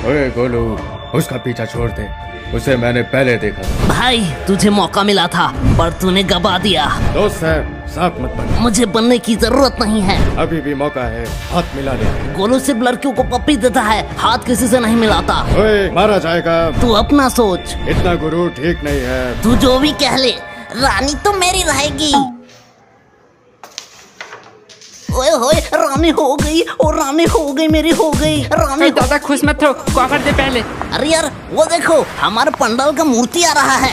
ओए गोलू, उसका पीछा छोड़ दे, उसे मैंने पहले देखा था। भाई तुझे मौका मिला था पर तूने गवा दिया। दोस्त है, साथ मत बन। मुझे बनने की जरूरत नहीं है। अभी भी मौका है, हाथ मिला ले। गोलू सिर्फ लड़कियों को पप्पी देता है, हाथ किसी से नहीं मिलाता। ओए, मारा जाएगा। तू अपना सोच। इतना गुरूर ठीक नहीं है। तू जो भी कह ले, रानी तो मेरी रहेगी। ओए होए, रानी हो गई, और रानी हो गई, मेरी हो गई, रानी। ज्यादा खुश मत हो, कॉफर दे पहले। अरे यार वो देखो, हमारे पंडाल का मूर्ति आ रहा है।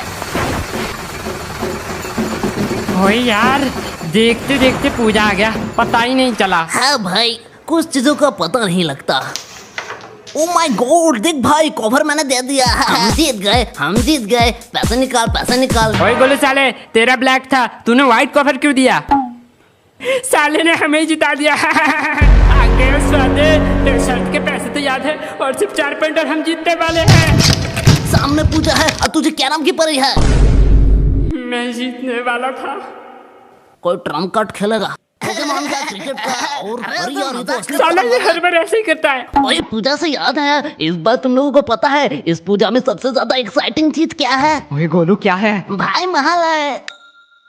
ओए यार, देखते देखते पूजा आ गया, पता ही नहीं चला। हाँ भाई, कुछ चीजों का पता नहीं लगता। ओ माय गॉड, देख भाई, कवर मैंने दे दिया। हम जीत गए, हम जीत गए। पैसे निकाल, पैसे निकाल। ओए गोलू साले, तेरा ब्लैक था, तूने व्हाइट कवर क्यों दिया? साले ने हमें ही जिता दिया। आगे स्वादे, तेरे शर्ट के पैसे तो याद है, और सिर्फ 4 पॉइंट और हम जीतने वाले हैं। सामने पूजा है और तुझे क्या नाम की परी है? मैं जीतने वाला था। कोई ट्रम्प कार्ड खेलेगा? पोकेमॉन का, क्रिकेट का, और अरे यार, ये तो असली साला ये हर बार ऐसे ही करता है। ओए, पूजा से याद है, इस बार तुम लोगों को पता है इस पूजा में सबसे ज्यादा एक्साइटिंग चीज क्या है? ओए गोलू, क्या है? भाई महालय।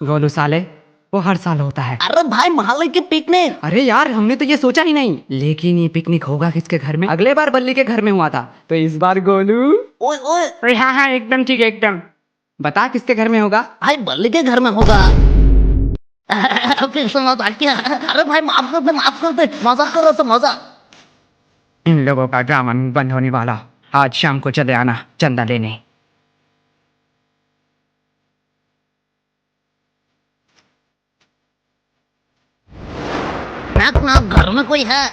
गोलू साले, वो हर साल होता है। अरे भाई, महालय की पिकनिक। अरे यार, हमने तो ये सोचा ही नहीं। लेकिन ये पिकनिक होगा किसके घर में? अगले बार बल्ली के घर में हुआ था, तो इस बार गोलू। ओए ओए, हाँ हाँ, एकदम ठीक है, एकदम। बता किसके घर में होगा? भाई बल्ली के घर में होगा। फिर से मजाक किया। अरे भाई माफ कर दे, माफ कर दे, मजाक कर रहा था, मजाक। इन लोगों का ड्रामा बंद होने वाला। आज शाम को चले आना चंदा लेने। घर में कोई है?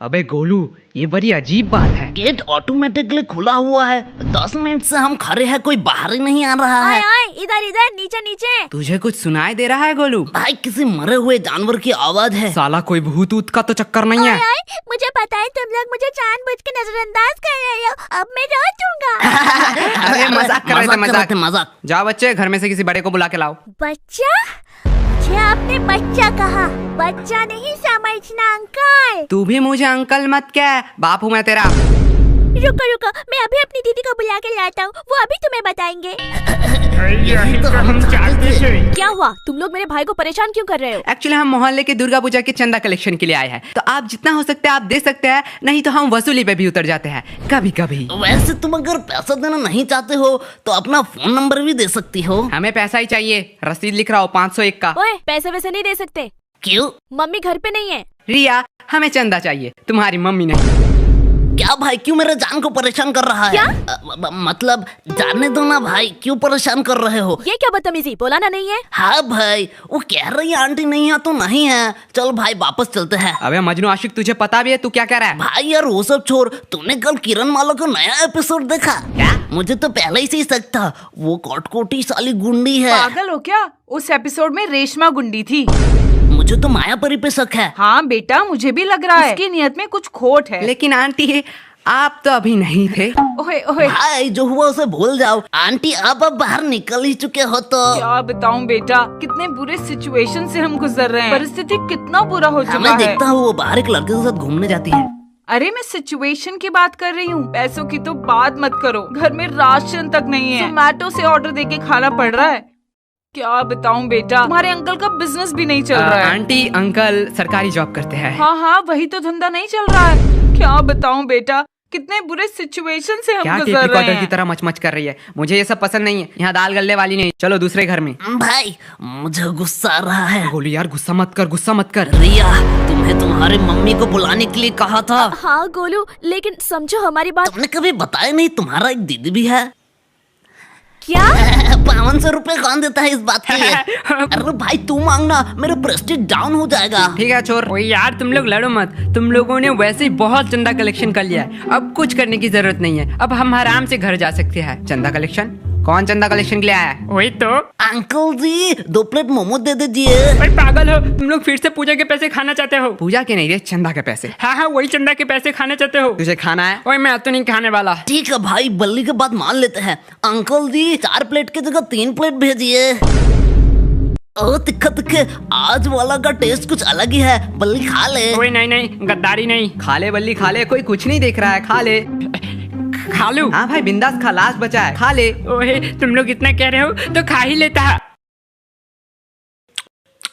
अबे गोलू, ये बड़ी अजीब बात है। गेट ऑटोमेटिकली खुला हुआ है। 10 मिनट से हम खड़े हैं, कोई बाहर ही नहीं आ रहा है। इधर इधर, नीचे नीचे। तुझे कुछ सुनाई दे रहा है गोलू? भाई किसी मरे हुए जानवर की आवाज है। साला कोई भूत ऊत का तो चक्कर नहीं है। मुझे पता है तुम लोग मुझे जानबूझ के नजरअंदाज कर रहे हो। अब मैं रोज दूंगा। अरे मजाक कर रहे थे, मजाक। मजाक। जाओ बच्चे, घर में से किसी बड़े को बुला के लाओ। बच्चा? मुझे आपने बच्चा कहा, बच्चा नहीं समझना अंकल। तू भी मुझे अंकल मत कह, बाप हूँ मैं तेरा। रुको रुको, मैं अभी अपनी दीदी को बुला के लाता हूँ, वो अभी तुम्हें बताएंगे। क्या हुआ? तुम लोग मेरे भाई को परेशान क्यों कर रहे हो? एक्चुअली हम मोहल्ले के दुर्गा पूजा के चंदा कलेक्शन के लिए आए हैं, तो आप जितना हो सकता है आप दे सकते हैं, नहीं तो हम वसूली पे भी उतर जाते हैं कभी कभी। वैसे तुम अगर पैसा देना नहीं चाहते हो तो अपना फोन नंबर भी दे सकती हो। हमें पैसा ही चाहिए, रसीद लिख रहा हूँ 501 का। ओए, पैसे वैसे नहीं दे सकते। क्यों? मम्मी घर पे नहीं है। रिया, हमें चंदा चाहिए, तुम्हारी मम्मी नहीं। क्या भाई, क्यों मेरे जान को परेशान कर रहा है? क्या? मतलब जानने दो ना भाई, क्यों परेशान कर रहे हो? ये क्या बदतमीजी, बोला ना नहीं है। हाँ भाई, वो कह रही है आंटी नहीं है तो नहीं है। चल भाई वापस चलते हैं। अबे मजनू आशिक, तुझे पता भी है तू क्या कह रहा है? भाई यार वो सब छोड़, तूने कल किरण माला का नया एपिसोड देखा क्या? मुझे तो पहले ही से शक था, वो कटकोटी साली गुंडी है। पागल हो क्या? उस एपिसोड में रेशमा गुंडी थी। मुझे तो मायापरी पे शक है। हाँ बेटा, मुझे भी लग रहा है उसकी नियत में कुछ खोट है। लेकिन आंटी, आप तो अभी नहीं थे। ओए ओए, भाई जो हुआ उसे भूल जाओ। आंटी आप अब बाहर निकल ही चुके हो तो। क्या बताऊं बेटा, कितने बुरे सिचुएशन से हम गुजर रहे हैं। परिस्थिति कितना बुरा हो चुका मैं है। देखता हूँ वो बाहर एक लड़के के साथ घूमने जाती है। अरे मैं सिचुएशन की बात कर रही हूँ, पैसों की तो बात मत करो। घर में राशन तक नहीं है, जोमैटो से ऑर्डर देके खाना पड़ रहा है। क्या बताऊं बेटा, तुम्हारे अंकल का बिजनेस भी नहीं चल रहा है। आंटी अंकल सरकारी जॉब करते हैं। हाँ हाँ, वही तो धंधा नहीं चल रहा है। क्या बताऊं बेटा, कितने बुरे सिचुएशन से हम क्या गुजर रहे हैं। की तरह मचमच कर रही है? मुझे ये सब पसंद नहीं है। यहाँ दाल गलने वाली नहीं। चलो दूसरे घर में। भाई मुझे गुस्सा आ रहा है। गोलू यार, गुस्सा मत कर, गुस्सा मत कर। रिया, तुम्हें तुम्हारी मम्मी को बुलाने के लिए कहा था। हाँ गोलू, लेकिन समझो हमारी बात। तुमने कभी बताया नहीं तुम्हारा एक दीदी भी है। क्या? 500 रुपए कौन देता है इस बात के लिए? अरे भाई तू मांगना, मेरा प्रेस्टीज डाउन हो जाएगा। ठीक है छोर। ओए यार, तुम लोग लड़ो मत। तुम लोगों ने वैसे ही बहुत चंदा कलेक्शन कर लिया है, अब कुछ करने की जरूरत नहीं है। अब हम आराम से घर जा सकते हैं। चंदा कलेक्शन? कौन चंदा कलेक्शन के लिए आया है? वही तो। अंकल जी 2 प्लेट मोमो दे दीजिए। भाई पागल हो तुम लोग? फिर से पूजा के पैसे खाना चाहते हो? पूजा के नहीं रे, चंदा के पैसे। हाँ हाँ, वही चंदा के पैसे खाना चाहते हो? तुझे खाना है? ओए मैं तो नहीं खाने वाला। ठीक है भाई, बल्ली के बाद मान लेते हैं। अंकल जी 4 प्लेट की जगह 3 प्लेट भेजिए। ओ तिक्का तिक्के, आज वाला का टेस्ट कुछ अलग ही है। बल्ली खा ले। ओए नहीं नहीं, गद्दारी नहीं। खा ले बल्ली खा ले, कोई कुछ नहीं देख रहा है, खा ले। खा लूं? हाँ भाई बिंदास खा, लास्ट बचा है, खा ले। ओहे तुम लोग इतना कह रहे हो तो खा ही लेता।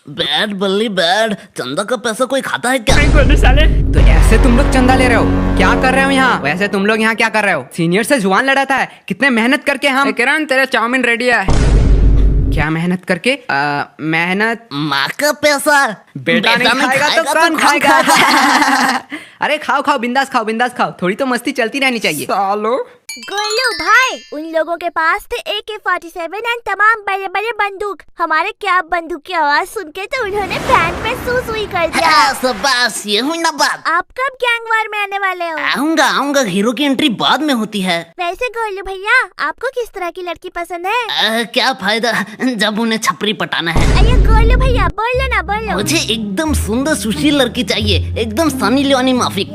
बैड बल्ली बैड, चंदा का पैसा कोई खाता है क्या? नहीं गोलू साले। तो ऐसे तुम लोग चंदा ले रहे हो, क्या कर रहे हो यहाँ? वैसे तुम लोग यहाँ क्या कर रहे हो? सीनियर से जुबान लड़ाता है, कितने मेहनत करके हम। किरण तेरा चाउमीन रेडी है। क्या मेहनत करके? मेहनत माँ का पैसा। बेटा नहीं खाएगा तो कौन खाएगा? अरे खाओ खाओ, बिंदास खाओ, बिंदास खाओ, थोड़ी तो मस्ती चलती रहनी चाहिए। सालो गोलू भाई, उन लोगों के पास थे AK-47 और तमाम बड़े बड़े बंदूक। हमारे क्या बंदूक की आवाज सुन के तो उन्होंने पैंट में सुई कर दिया। बस ये हुई ना बात। आप कब गैंग वॉर में आने वाले हो? आऊंगा, हीरो की एंट्री बाद में होती है। वैसे गोलू भैया, आपको किस तरह की लड़की पसंद है? क्या फायदा जब उन्हें छपरी पटाना है। अरे गोलू भैया बोलो ना, बोलो। मुझे एकदम सुंदर सुशील लड़की चाहिए, एकदम सनी लियोनी माफिक।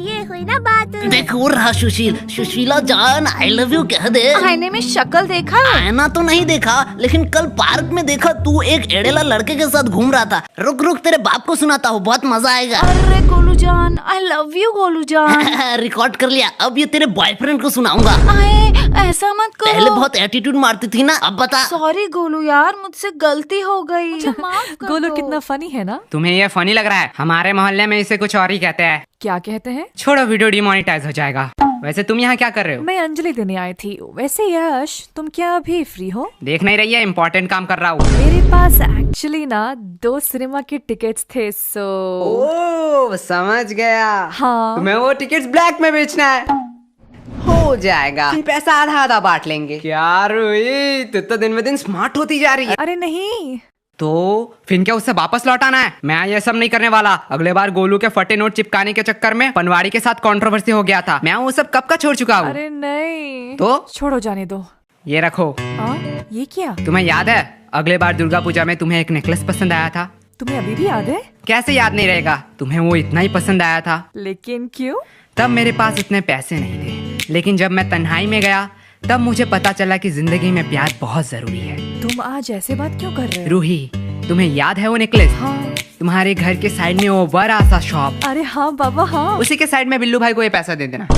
ये हुई ना बात। देखो रहा सुशीला जान, आई लव यू कह दे। आईने में शक्ल देखा? आईना तो नहीं देखा, लेकिन कल पार्क में देखा तू एक एड़ेला लड़के के साथ घूम रहा था। रुक तेरे बाप को सुनाता हूँ, बहुत मजा आएगा। अरे गोलू जान, आई लव यू गोलू जान। रिकॉर्ड कर लिया, अब ये तेरे बॉयफ्रेंड को सुनाऊंगा। ऐसा मत करो। पहले बहुत एटीट्यूड मारती थी ना, अब बता। सॉरी गोलू यार, मुझसे गलती हो गई, मुझे माफ कर गोलू दो। कितना फनी है ना? तुम्हें ये फनी लग रहा है? हमारे मोहल्ले में इसे कुछ और ही कहते हैं। क्या कहते हैं? छोड़ो, वीडियो डिमोनेटाइज हो जाएगा। वैसे तुम यहाँ क्या कर रहे हो? मैं अंजलि देने आई थी। वैसे यश, तुम क्या अभी फ्री हो? देख नहीं रही है, इम्पोर्टेंट काम कर रहा हूँ। मेरे पास एक्चुअली ना 2 सिनेमा के टिकट्स थे, सो ओ समझ गया। हाँ। तुम्हें वो टिकट्स ब्लैक में बेचना है? हो जाएगा, पैसा आधा आधा बांट लेंगे। क्या रुई, तू तो दिन में दिन स्मार्ट होती जा रही है। अरे नहीं, तो फिर क्या उससे वापस लौटाना है? मैं ये सब नहीं करने वाला। अगले बार गोलू के फटे नोट चिपकाने के चक्कर में पनवाड़ी के साथ कंट्रोवर्सी हो गया था। मैं वो सब कब का छोड़ चुका हूँ। अरे नहीं, तो छोड़ो, जाने दो। ये रखो। ये क्या? तुम्हें याद है अगले बार दुर्गा पूजा में तुम्हें एक नेकलेस पसंद आया था? तुम्हें अभी भी याद है? कैसे याद नहीं रहेगा, तुम्हें वो इतना ही पसंद आया था। लेकिन क्यों? तब मेरे पास उतने पैसे नहीं थे, लेकिन जब मैं तन्हाई में गया तब मुझे पता चला कि जिंदगी में प्यार बहुत जरूरी है। तुम आज ऐसे बात क्यों कर रहे हो? रूही, तुम्हें याद है वो नेकलेस? हाँ। तुम्हारे घर के साइड में वो बड़ा सा शॉप। अरे हाँ बाबा, हाँ। उसी के साइड में बिल्लू भाई को ये पैसा दे देना,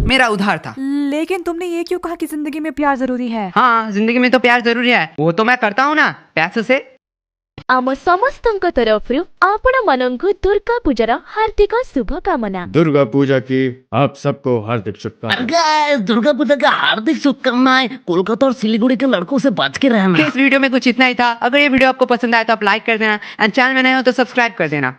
मेरा उधार था। लेकिन तुमने ये क्यों कहा कि जिंदगी में प्यार जरूरी है? हाँ, जिंदगी में तो प्यार जरूरी है, वो तो मैं करता हूँ ना पैसों से। आम समस्तଙ୍କ तरफରୁ आपण मनंकु दुर्गा पूजार हार्दिक शुभकामना। दुर्गा पूजा की आप सबको हार्दिक शुभकामनाएं। दुर्गा पूजा का हार्दिक शुभकामनाएं। कोलकाता और सिलीगुड़ी के लड़कों से बच के रहना। इस वीडियो में कुछ इतना ही था। अगर ये वीडियो आपको पसंद आया तो आप लाइक कर देना, एंड चैनल में नए हो तो सब्सक्राइब कर देना।